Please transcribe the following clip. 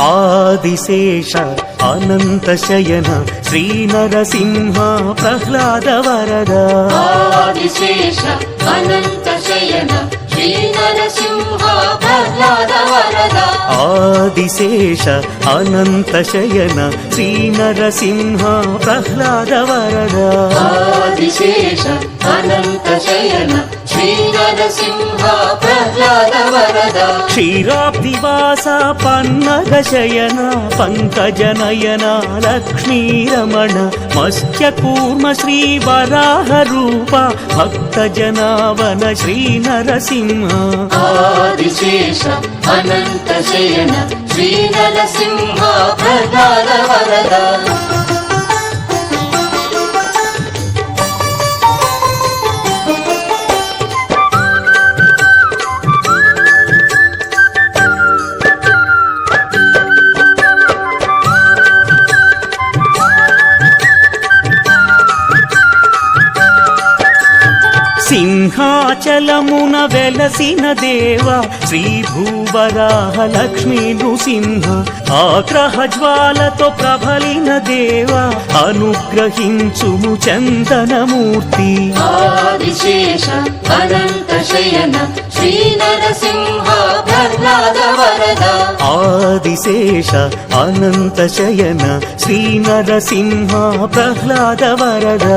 ఆదిశేష అనంత శయన శ్రీ నరసింహ ప్రహ్లాద వరద ఆదిశేష అనంత శయన శ్రీ నరసింహ ప్రహ్లాద వరద ఆదిశేష అనంత శయన శ్రీ నరసింహ ప్రహ్లాద వరద ఆదిశేష అనంత శయన శ్రీ నరసింహ ప్రహ్లాద వరద క్షీరాబ్దివాస పన్నగ శయన పంకజనయన లక్ష్మీరమణ మత్స్యకూర్మ శ్రీ వరాహ రూప భక్త జనావన శ్రీ నరసింహ ఆదిశేష అనంత శయన శ్రీ నరసింహ ప్రహ్లాద వరద సింహాచలమున వెలసిన దేవ శ్రీ భూవరాహ లక్ష్మీ నృసింహ ఆగ్రహ జ్వాలతో ప్రబలిన దేవ అనుగ్రహించుము చందనమూర్తి ఆదిశేష అనంత శయన శ్రీ నరసింహ ప్రహ్లాద వరద ఆదిశేష అనంత శయన శ్రీ నరసింహ ప్రహ్లాద వరద